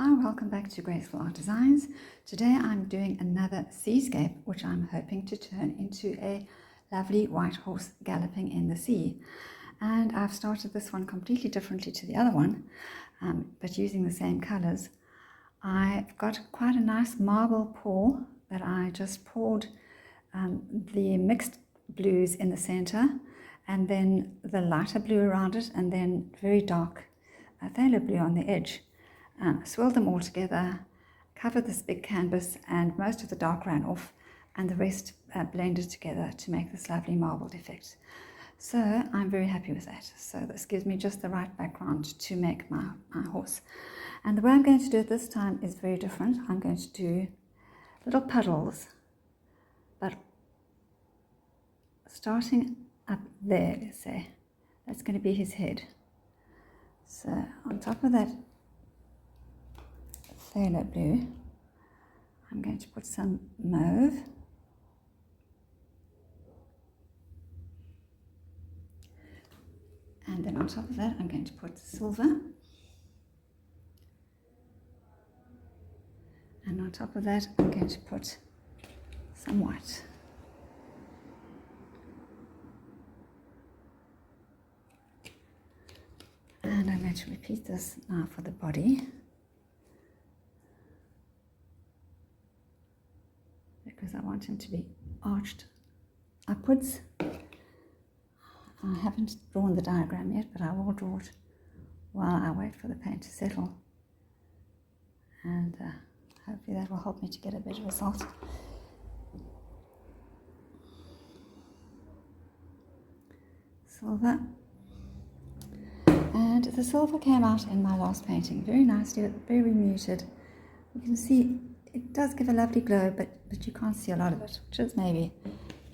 Hi, welcome back to Graceful Art Designs. Today I'm doing another seascape, which I'm hoping to turn into a lovely white horse galloping in the sea. And I've started this one completely differently to the other one, but using the same colors. I've got quite a nice marble pour that I just poured the mixed blues in the center, and then the lighter blue around it, and then very dark phthalo blue on the edge. Swirled them all together, covered this big canvas, and most of the dark ran off, and the rest blended together to make this lovely marbled effect. So I'm very happy with that. So this gives me just the right background to make my horse. And the way I'm going to do it this time is very different. I'm going to do little puddles, but starting up there, let's say, that's going to be his head. So on top of that phthalo blue, I'm going to put some mauve, and then on top of that I'm going to put silver, and on top of that I'm going to put some white. And I'm going to repeat this now for the body, because I want him to be arched upwards. I haven't drawn the diagram yet, but I will draw it while I wait for the paint to settle, and hopefully that will help me to get a better result. Silver, and the silver came out in my last painting very nicely, very muted. You can see it does give a lovely glow, but you can't see a lot of it, which is maybe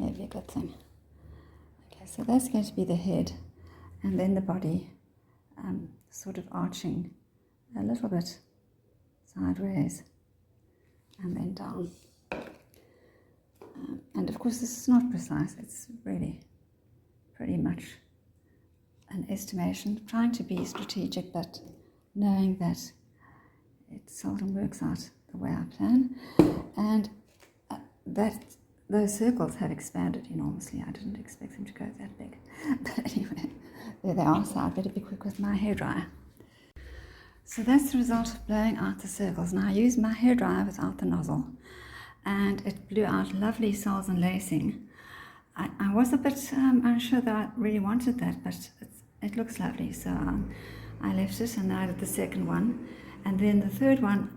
a good thing. Okay, so that's going to be the head, and then the body sort of arching a little bit sideways and then down. And of course this is not precise, it's really pretty much an estimation, trying to be strategic, but knowing that it seldom works out the way I plan, and those circles have expanded enormously. I didn't expect them to go that big, but anyway, there they are, so I better be quick with my hairdryer. So that's the result of blowing out the circles. Now I used my hairdryer without the nozzle, and it blew out lovely cells and lacing. I was a bit unsure that I really wanted that, but it looks lovely, so I left it, and then I did the second one, and then the third one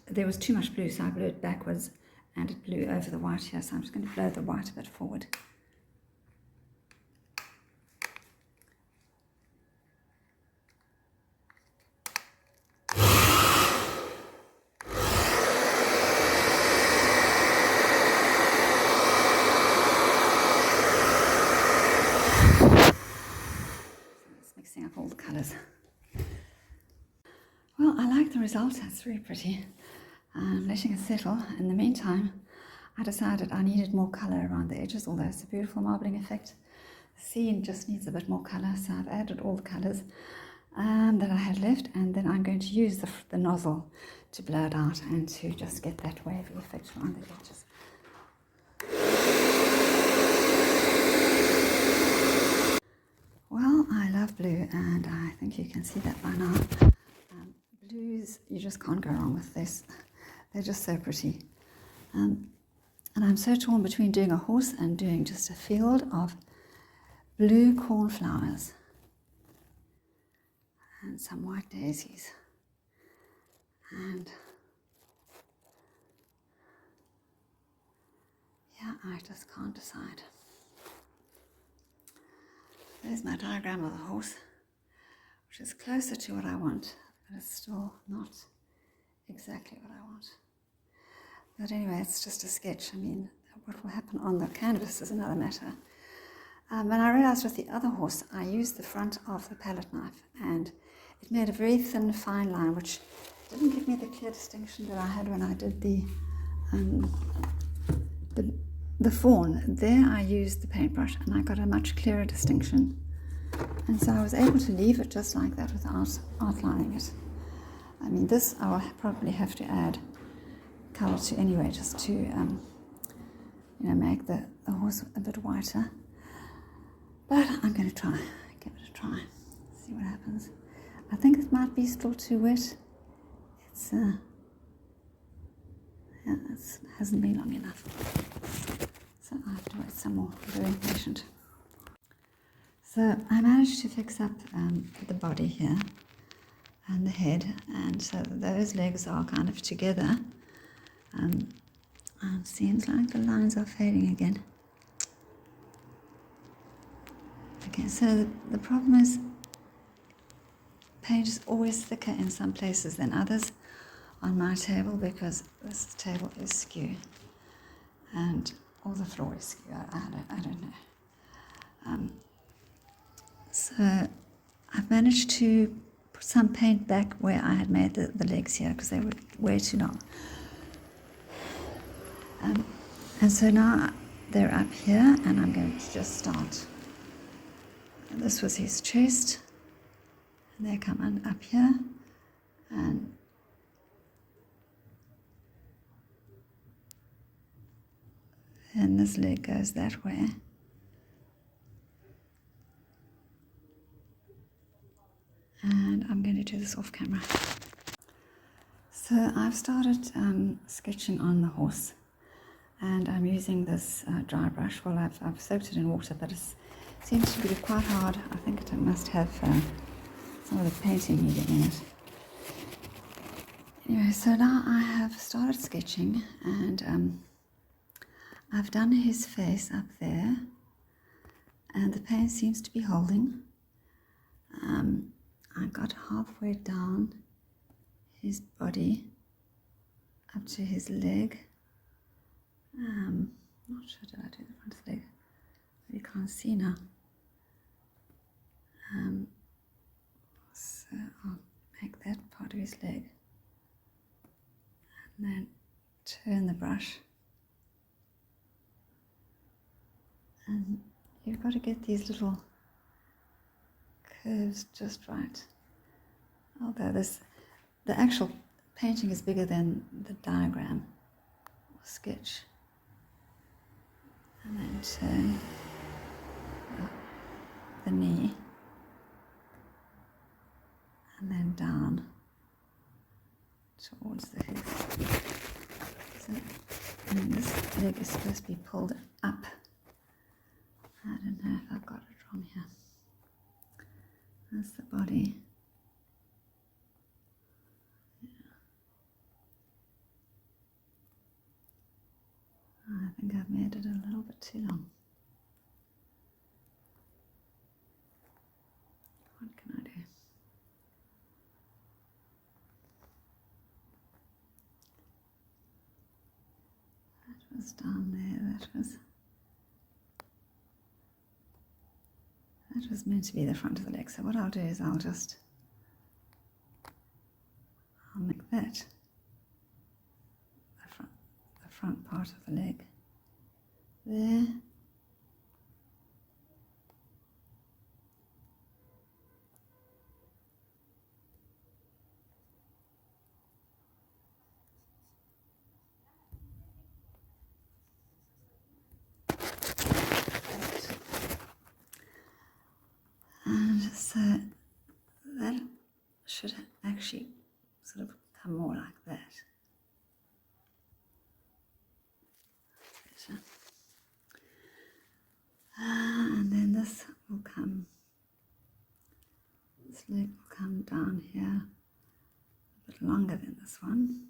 there was too much blue, so I blew it backwards, and it blew over the white here, so I'm just going to blow the white a bit forward. Mixing up all the colours. Well, I like the result, it's very pretty. I'm letting it settle. In the meantime, I decided I needed more colour around the edges, although it's a beautiful marbling effect. The scene just needs a bit more colour, so I've added all the colours that I had left, and then I'm going to use the nozzle to blow it out and to just get that wavy effect around the edges. Well, I love blue, and I think you can see that by now. Blues, you just can't go wrong with this. They're just so pretty. And I'm so torn between doing a horse and doing just a field of blue cornflowers and some white daisies. And yeah, I just can't decide. There's my diagram of the horse, which is closer to what I want, but it's still not exactly what I want. But anyway, it's just a sketch. I mean, what will happen on the canvas is another matter. And I realized with the other horse, I used the front of the palette knife, and it made a very thin, fine line, which didn't give me the clear distinction that I had when I did the fawn. There I used the paintbrush, and I got a much clearer distinction. And so I was able to leave it just like that without outlining it. I mean, this I will probably have to add colour to anyway, just to make the horse a bit whiter. But I'm going to try, give it a try, see what happens. I think it might be still too wet. It's it hasn't been long enough, so I have to wait some more. I'm very patient. So I managed to fix up the body here and the head, and so those legs are kind of together. It seems like the lines are fading again. Okay, so the problem is paint is always thicker in some places than others on my table, because this table is skew and all the floor is skew. I don't know. So I've managed to put some paint back where I had made the legs here, because they were way too long. And so now they're up here, and I'm going to just start. And this was his chest, and they come on up here, and then this leg goes that way. And I'm going to do this off camera. So I've started sketching on the horse, and I'm using this dry brush. Well, I've soaked it in water, but it seems to be quite hard. I think it must have some of the painting needed in it. Anyway, so now I have started sketching, and I've done his face up there, and the paint seems to be holding. I got halfway down his body up to his leg. Not sure, did I do the front of the leg? You can't see now. So I'll make that part of his leg, and then turn the brush. And you've got to get these little curves just right. Although the actual painting is bigger than the diagram or sketch. And then turn up the knee, and then down towards the hip. So, and this leg is supposed to be pulled up. I don't know if I've got it wrong here. That's the body. Yeah. I think I've made it a little bit too long. What can I do? That was down there, that was meant to be the front of the leg. So what I'll do is I'll make that the front part of the leg there. And so that should actually sort of come more like that. And then this will come, this leg will come down here a bit longer than this one.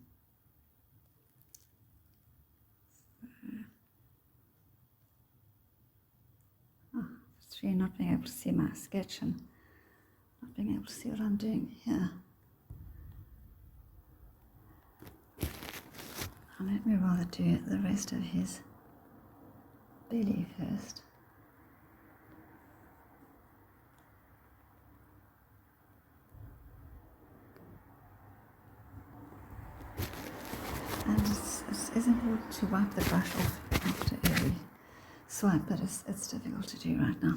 It's really not being able to see my sketch and not being able to see what I'm doing here. Let me rather do the rest of his belly first. And it's important to wipe the brush off after every swipe, but it's difficult to do right now.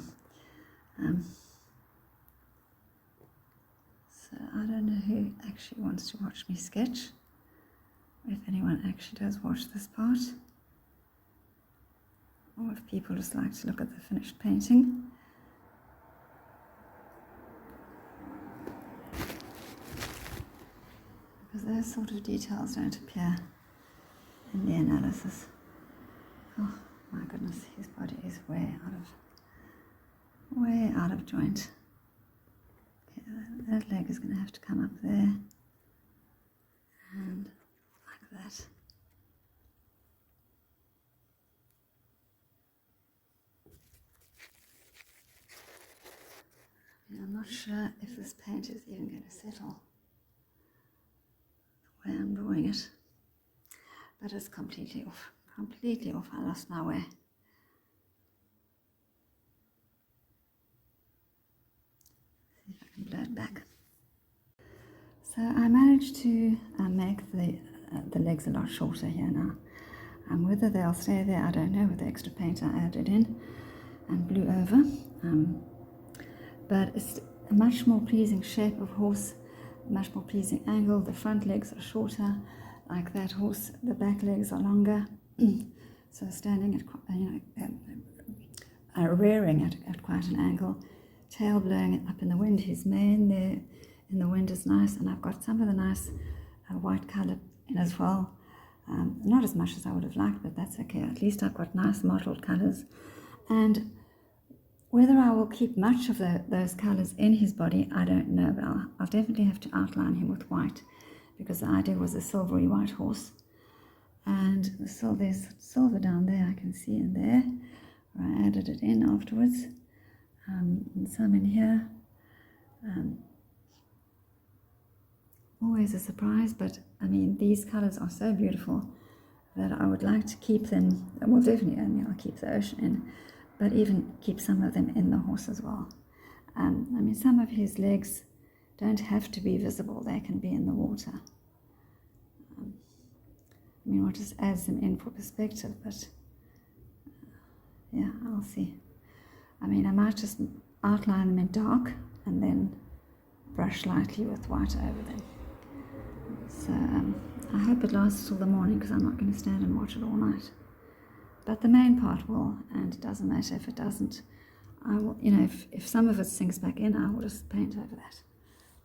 So I don't know who actually wants to watch me sketch, if anyone actually does watch this part, or if people just like to look at the finished painting. Because those sort of details don't appear in the analysis. Oh my goodness, his body is way out of joint. Okay, that leg is going to have to come up there, and like that. I'm not sure if this paint is even going to settle the way I'm drawing it, but it's completely off. I lost my way. See if I can blow it back. So I managed to make the legs a lot shorter here now. Whether they'll stay there, I don't know, with the extra paint I added in and blew over. But it's a much more pleasing shape of horse, a much more pleasing angle. The front legs are shorter, like that horse. The back legs are longer. So standing at, rearing at quite an angle, tail blowing up in the wind. His mane there in the wind is nice, and I've got some of the nice white colour in as well. Not as much as I would have liked, but that's okay. At least I've got nice mottled colours. And whether I will keep much of those colours in his body, I don't know, but I'll definitely have to outline him with white, because the idea was a silvery white horse. And there's silver down there, I can see in there, where I added it in afterwards, and some in here. Always a surprise, but I mean, these colours are so beautiful that I would like to keep them. Well, definitely, I'll keep the ocean in, but even keep some of them in the horse as well. I mean, some of his legs don't have to be visible, they can be in the water. I mean, what just adds them in for perspective, but yeah, I'll see. I mean, I might just outline them in dark and then brush lightly with white over them. So I hope it lasts till the morning, because I'm not going to stand and watch it all night. But the main part will, and it doesn't matter if it doesn't. I will, if some of it sinks back in, I will just paint over that.